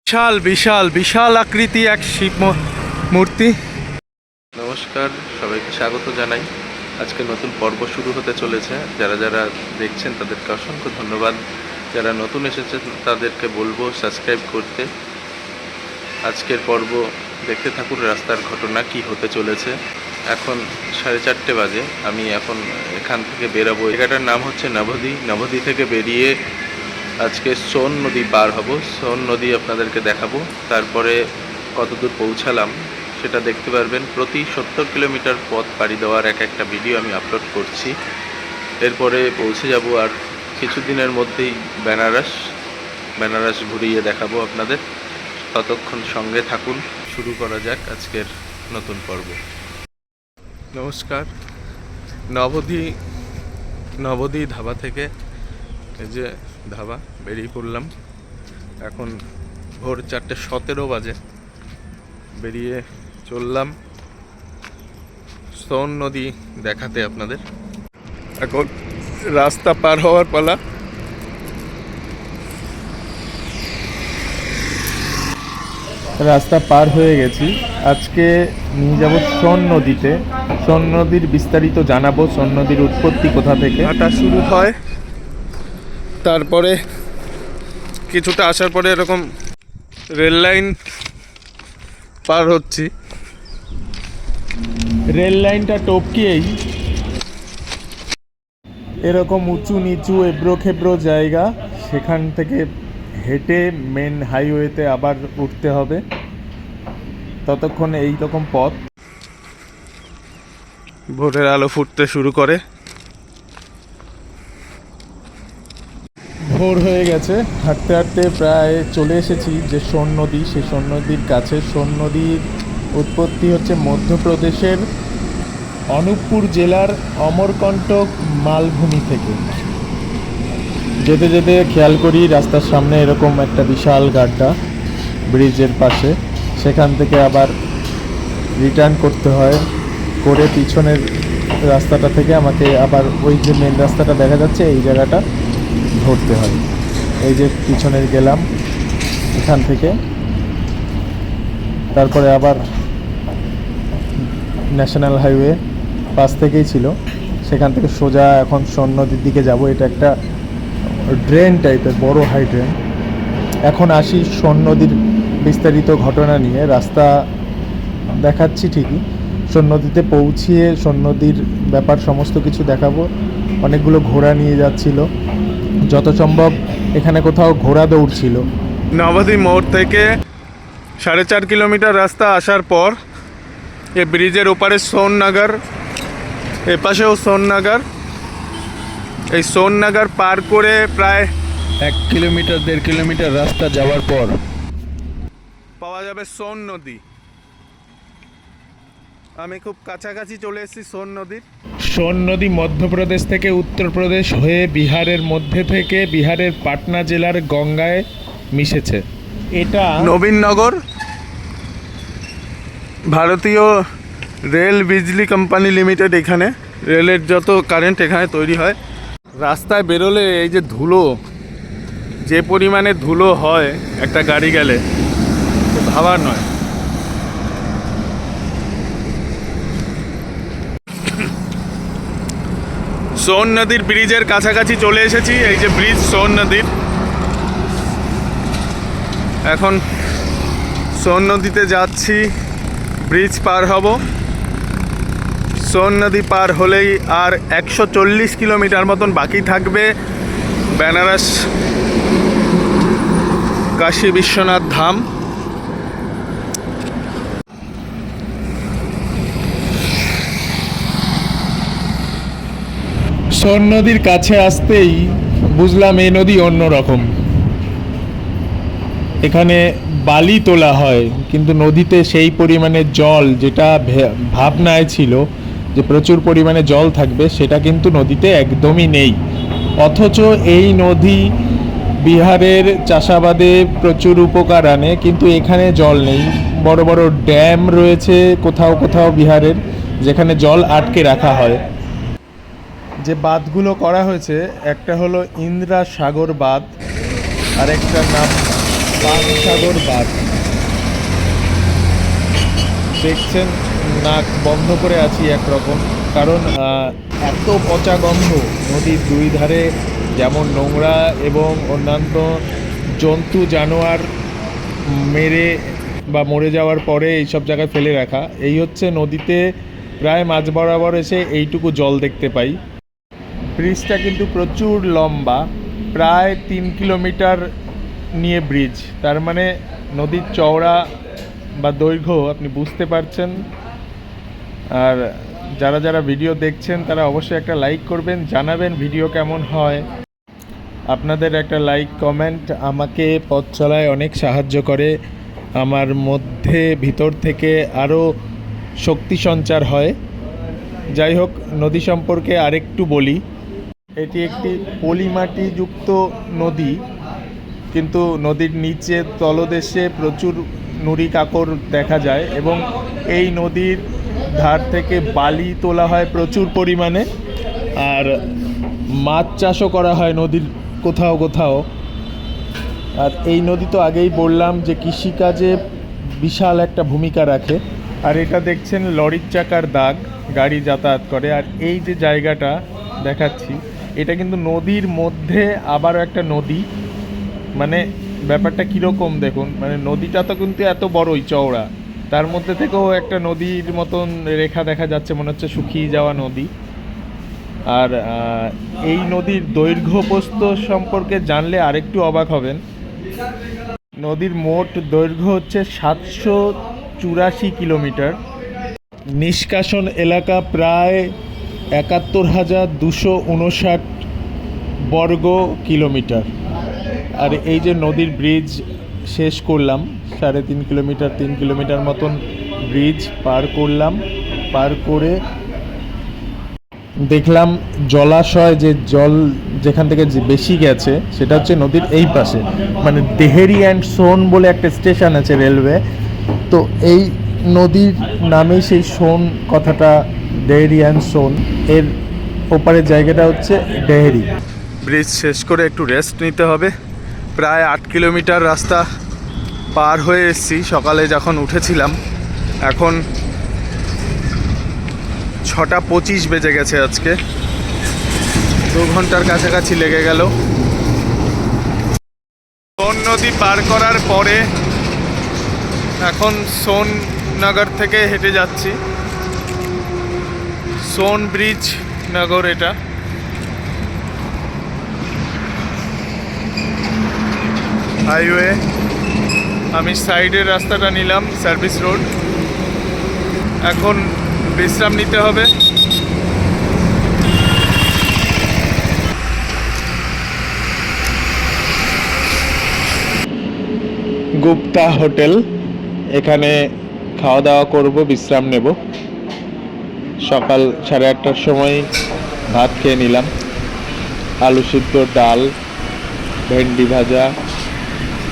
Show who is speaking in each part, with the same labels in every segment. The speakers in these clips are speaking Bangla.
Speaker 1: বিশাল বিশাল বিশাল আকৃতি এক শিব মূর্তি।
Speaker 2: নমস্কার, সবাইকে স্বাগত জানাই। আজকে নতুন পর্ব শুরু হতে চলেছে। যারা যারা দেখছেন তাদেরকে অসংখ্য ধন্যবাদ। যারা নতুন এসেছেন তাদেরকে বলবো সাবস্ক্রাইব করতে। আজকের পর্ব দেখতে থাকুন, রাস্তার ঘটনা কি হতে চলেছে। এখন 4:30 বাজে। আমি এখন এখান থেকে বেরাবো। জায়গাটার নাম হচ্ছে নবদ্বীপ। নবদ্বীপ থেকে বেরিয়ে আজকে সোন নদী পার হব। সোন নদী আপনাদেরকে দেখাবো। তারপরে কতদূর পৌঁছালাম সেটা দেখতে পারবেন। প্রতি 70 কিলোমিটার পথ পাড়ি দেওয়ার একটা ভিডিও আমি আপলোড করছি। এরপরে পৌঁছে যাব আর কিছুদিনের মধ্যেই বেনারস ঘুরিয়ে দেখাবো আপনাদের। ততক্ষণ সঙ্গে থাকুন। শুরু করা যাক আজকের নতুন পর্ব। নমস্কার। নবদ্বীপ ধাবা থেকে এই যে ধাবা বেরিয়ে পড়লাম। এখন ভোর 4:17 বাজে। বেরিয়ে চললাম সোন নদী দেখাতে আপনাদের। এখন রাস্তা পার হওয়ার পালা।
Speaker 1: রাস্তা পার হয়ে গেছি। আজকে নিয়ে যাব সোন নদীতে। সোন নদীর বিস্তারিত জানাবো। সোন নদীর উৎপত্তি কোথা থেকে হাঁটা শুরু হয়। তারপরে কিছুটা আসার পরে এরকম রেল লাইন পার হচ্ছি। রেল লাইনটা টপকিয়েই এরকম উঁচু নিচু এবড়ো খেবড়ো জায়গা, সেখান থেকে হেঁটে মেন হাইওয়েতে আবার উঠতে হবে। ততক্ষণ এই রকম পথ। ভোরের আলো ফুটতে শুরু করে। ভোর হয়ে গেছে। হাঁটতে হাঁটতে প্রায় চলে এসেছি যে সোন নদী, সেই সোন নদীর কাছে। সোন নদীর উৎপত্তি হচ্ছে মধ্যপ্রদেশের অনুপপুর জেলার অমরকন্টক মালভূমি থেকে। যেতে যেতে খেয়াল করি রাস্তার সামনে এরকম একটা বিশাল গাড্ডা ব্রিজের পাশে। সেখান থেকে আবার রিটার্ন করতে হয় করে পিছনের রাস্তাটা থেকে আমাকে আবার ওই যে মেন রাস্তাটা দেখা যাচ্ছে এই জায়গাটা ধরতে হয়। এই যে পিছনের গেলাম এখান থেকে। তারপরে আবার ন্যাশনাল হাইওয়ে পাশ থেকেই ছিল, সেখান থেকে সোজা এখন সোন নদীর দিকে যাব। এটা একটা ড্রেন টাইপের, বড় হাই ড্রেন। এখন আসি সোন নদীর বিস্তারিত ঘটনা নিয়ে। রাস্তা দেখাচ্ছি ঠিকই, সোন নদীতে পৌঁছিয়ে সোন নদীর ব্যাপার সমস্ত কিছু দেখাবো। অনেকগুলো ঘোড়া নিয়ে যাচ্ছিল, যত সম্ভব এখানে কোথাও ঘোড়া দৌড়ছিল। নবদ্বীপ মোড় থেকে 4.5 কিলোমিটার রাস্তা আসার পর এই ব্রিজের ওপারে সোননগর, এপাশেও সোননগর। এই সোননগর পার করে প্রায় 1-1.5 কিলোমিটার রাস্তা যাওয়ার পর পাওয়া যাবে সোন নদী। আমি খুব কাছাকাছি চলে এসেছি সোন নদীর। সোন নদী মধ্যপ্রদেশ থেকে উত্তরপ্রদেশ হয়ে বিহারের মধ্যে থেকে বিহারের পাটনা জেলার গঙ্গায় মিশেছে। এটা নবীননগর ভারতীয় রেল বিজলি কোম্পানি লিমিটেড। এখানে রেলের যত কারেন্ট এখানে তৈরি হয়। রাস্তায় বেরোলে এই যে ধুলো, যে পরিমাণে ধুলো হয় একটা গাড়ি গেলে ভাবার নয়। সোন নদীর ব্রিজের কাছাকাছি চলে এসেছি। এই যে ব্রিজ সোন নদীর। এখন সোন নদীতে যাচ্ছি, ব্রিজ পার হব। সোন নদী পার হলেই আর 140 কিলোমিটার মতন বাকি থাকবে বেনারস কাশী বিশ্বনাথ ধাম। সোন নদীর কাছে আসতেই বুঝলাম এই নদী অন্যরকম। এখানে বালি তোলা হয়, কিন্তু নদীতে সেই পরিমাণে জল, যেটা ভাবনায় ছিল যে প্রচুর পরিমাণে জল থাকবে, সেটা কিন্তু নদীতে একদমই নেই। অথচ এই নদী বিহারের চাষাবাদে প্রচুর উপকার আনে, কিন্তু এখানে জল নেই। বড় বড় ড্যাম রয়েছে কোথাও কোথাও বিহারের, যেখানে জল আটকে রাখা হয়। যে বাঁধগুলো করা হয়েছে, একটা হলো ইন্দ্রা সাগর বাঁধ, আর একটার নাম পানসাগর বাঁধ দেখছেন, নাক বন্ধ করে আছি একরকম, কারণ এত পচা গন্ধ। নদীর দুই ধারে যেমন নোংরা এবং অন্যান্য জন্তু জানোয়ার মেরে বা মরে যাওয়ার পরে এইসব জায়গায় ফেলে রাখা। এই হচ্ছে নদীতে প্রায় মাঝ বরাবর এসে এইটুকু জল দেখতে পাই। ব্রিজটা কিন্তু প্রচুর লম্বা, প্রায় 3 কিলোমিটার নিয়ে ব্রিজ। তার মানে নদীর চওড়া বা দৈর্ঘ্য আপনি বুঝতে পারছেন। আর যারা যারা ভিডিও দেখছেন তারা অবশ্যই একটা লাইক করবেন, জানাবেন ভিডিও কেমন হয়। আপনাদের একটা লাইক কমেন্ট আমাকে পথ চলায় অনেক সাহায্য করে, আমার মধ্যে ভিতর থেকে আরও শক্তি সঞ্চার হয়। যাই হোক, নদী সম্পর্কে আরেকটু বলি। এটি একটি পলিমাটিযুক্ত নদী, কিন্তু নদীর নিচে তলদেশে প্রচুর নুড়ি কাকর দেখা যায় এবং এই নদীর ধার থেকে বালি তোলা হয় প্রচুর পরিমাণে। আর মাছ চাষও করা হয় নদীর কোথাও কোথাও। আর এই নদী তো আগেই বললাম যে কৃষিকাজে বিশাল একটা ভূমিকা রাখে। আর এটা দেখছেন লরির চাকার দাগ, গাড়ি যাতায়াত করে। আর এই যে জায়গাটা দেখাচ্ছি, এটা কিন্তু নদীর মধ্যে আবারও একটা নদী। মানে ব্যাপারটা কীরকম দেখুন, মানে নদীটা তো কিন্তু এত বড়ই চওড়া, তার মধ্যে থেকেও একটা নদীর মতন রেখা দেখা যাচ্ছে, মনে হচ্ছে শুকিয়ে যাওয়া নদী। আর এই নদীর দৈর্ঘ্য প্রস্থ সম্পর্কে জানলে আরেকটু অবাক হবেন। নদীর মোট দৈর্ঘ্য হচ্ছে 784 কিলোমিটার। নিষ্কাশন এলাকা প্রায় 71,259 বর্গ কিলোমিটার। আর এই যে নদীর ব্রিজ শেষ করলাম, 3.5 কিলোমিটার 3 কিলোমিটার মতন ব্রিজ পার করলাম। পার করে দেখলাম জলাশয়, যে জল যেখান থেকে বেশি গেছে সেটা হচ্ছে নদীর এই পাশে, মানে দেহেরি অ্যান্ড সোন বলে একটা স্টেশন আছে রেলওয়ে। তো এই নদীর নামেই সেই সোন কথাটা, দেহেরি অ্যান্ড সোন। এর ওপারের জায়গাটা হচ্ছে দেহেরি।
Speaker 2: ব্রিজ শেষ করে একটু রেস্ট নিতে হবে। প্রায় 8 কিলোমিটার রাস্তা পার হয়ে এসেছি সকালে যখন উঠেছিলাম। এখন 6:25 বেজে গেছে। আজকে 2 ঘন্টার কাছাকাছি লেগে গেল। সোন নদী পার করার পরে এখন সোননগর থেকে হেঁটে যাচ্ছি। সোন ব্রিজ নগর এটা। হাইওয়ে। আমি সাইডের রাস্তাটা নিলাম, সার্ভিস রোড। এখন বিশ্রাম নিতে হবে।
Speaker 1: গুপ্তা হোটেল, এখানে খাওয়া দাওয়া করব, বিশ্রাম নেব। সকাল 8:30টার সময় ভাত খেয়ে নিলাম। আলু সিদ্ধ, ডাল, ভেন্ডি ভাজা,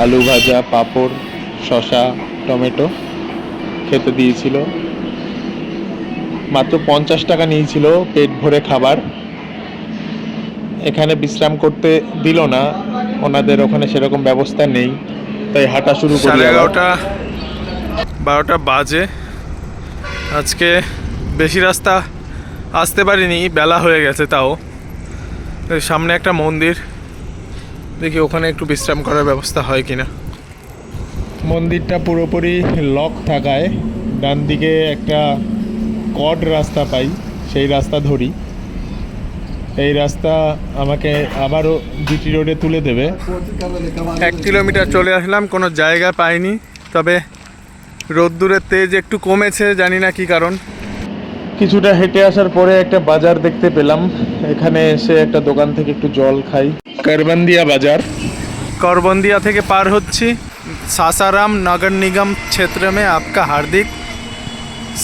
Speaker 1: আলু ভাজা, পাঁপড়, শসা, টমেটো খেতে দিয়েছিল। মাত্র 50 টাকা নিয়েছিল পেট ভরে খাবার। এখানে বিশ্রাম করতে দিল না, ওনাদের ওখানে সেরকম ব্যবস্থা নেই, তাই হাঁটা শুরু করি।
Speaker 2: 11:30-12টা বাজে। আজকে বেশি রাস্তা আসতে পারিনি, বেলা হয়ে গেছে। তাও সামনে একটা মন্দির, দেখি ওখানে একটু বিশ্রাম করার ব্যবস্থা হয় কিনা।
Speaker 1: মন্দিরটা পুরোপুরি লক থাকায় ডান দিকে একটা কড রাস্তা পাই, সেই রাস্তা ধরি। এই রাস্তা আমাকে আবারও জিটি রোডে তুলে দেবে।
Speaker 2: 1 কিলোমিটার চলে আসলাম, কোনো জায়গা পাইনি। তবে রোদ্দুরের তেজ একটু কমেছে, জানি না কি কারণ।
Speaker 1: কিছুটা হেঁটে আসার পরে একটা বাজার দেখতে পেলাম। এখানে এসে একটা দোকান থেকে একটু জল খাই। করবন্দিয়া বাজার।
Speaker 2: করবন্দিয়া থেকে পার হচ্ছি। सासाराम नगर निगम क्षेत्र में आपका हार्दिक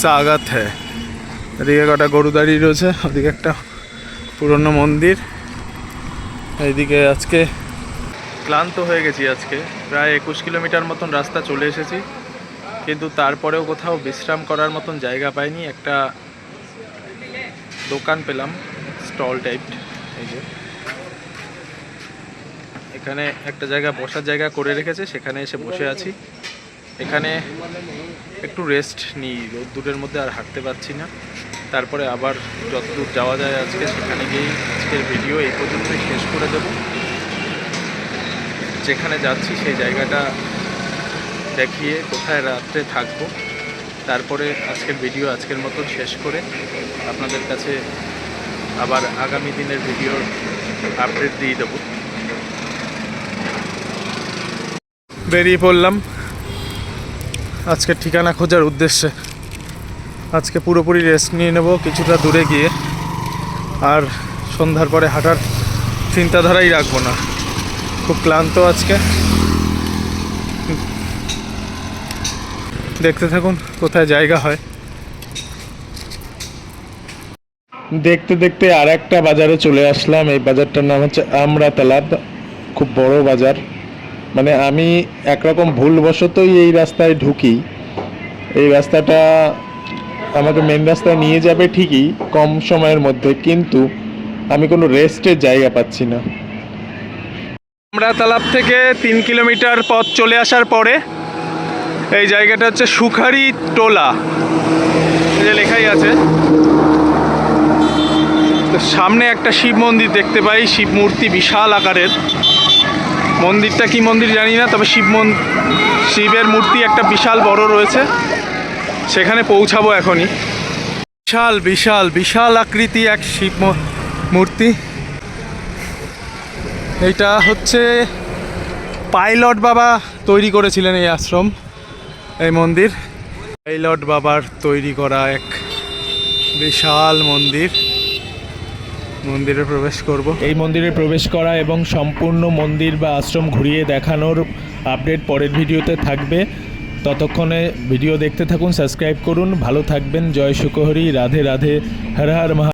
Speaker 2: स्वागत है। এদিকে কটা গরু দাঁড়িয়ে রয়েছে, ওদিকে একটা পুরনো মন্দির। এইদিকে আজকে ক্লান্ত হয়ে গেছি। আজকে প্রায় 21 কিলোমিটার মতন রাস্তা চলে এসেছি, কিন্তু তারপরেও কোথাও বিশ্রাম করার মতন জায়গা পাইনি। একটা দোকান পেলাম, স্টল টাইপ। এই যে এখানে একটা জায়গা বসার জায়গা করে রেখেছে, সেখানে এসে বসে আছি। এখানে একটু রেস্ট নিই, রোদ্দুরের মধ্যে আর হাঁটতে পারছি না। তারপরে আবার যতদূর যাওয়া যায় আজকে সেখানে গিয়েই আজকের ভিডিও এই পর্যন্তই শেষ করে দেব। যেখানে যাচ্ছি সেই জায়গাটা দেখিয়ে কোথায় রাত্রে থাকবো, তারপরে আজকের ভিডিও আজকের মতো শেষ করে আপনাদের কাছে আবার আগামী দিনের ভিডিওর আপডেট দিয়ে দেবো। বেরিয়ে পড়লাম আজকের ঠিকানা খোঁজার উদ্দেশ্যে। আজকে পুরোপুরি রেস্ট নিয়ে নেব কিছুটা দূরে গিয়ে, আর সন্ধ্যার পরে হাঁটার চিন্তাধারাই রাখবো না। খুব ক্লান্ত আজকে। দেখতে থাকুন কোথায় জায়গা হয়।
Speaker 1: দেখতে দেখতে আর একটা বাজারে চলে আসলাম। এই বাজারটার নাম হচ্ছে আমরাতলা। খুব বড় বাজার, মানে আমি একরকম ভুলবশতই এই রাস্তায় ঢুকি। এই রাস্তাটা আমাকে মেন রাস্তায় নিয়ে যাবে ঠিকই কম সময়ের মধ্যে, কিন্তু আমি কোনো রেস্টের জায়গা পাচ্ছি না।
Speaker 2: আমরাতলা থেকে 3 কিলোমিটার পথ চলে আসার পরে এই জায়গাটা হচ্ছে সুখারি টোলা, এই যে লেখাই আছে। তো সামনে একটা শিব মন্দির দেখতে পাই, শিব মূর্তি বিশাল আকারের। মন্দিরটা কি মন্দির জানি না, তবে শিবের মূর্তি একটা বিশাল বড় রয়েছে। সেখানে পৌঁছাবো এখনই। বিশাল বিশাল বিশাল আকৃতি এক শিব মূর্তি। এইটা হচ্ছে পাইলট বাবা তৈরি করেছিলেন এই আশ্রম, এই মন্দির। পাইলট বাবার তৈরি করা এক বিশাল মন্দির। মন্দিরে প্রবেশ করব।
Speaker 1: এই মন্দিরে প্রবেশ করা এবং সম্পূর্ণ মন্দির বা আশ্রম ঘুরিয়ে দেখানোর আপডেট পরের ভিডিওতে থাকবে। ততক্ষণে ভিডিও দেখতে থাকুন, সাবস্ক্রাইব করুন, ভালো থাকবেন। জয় শুকহরি, রাধে রাধে, হর হর মহা।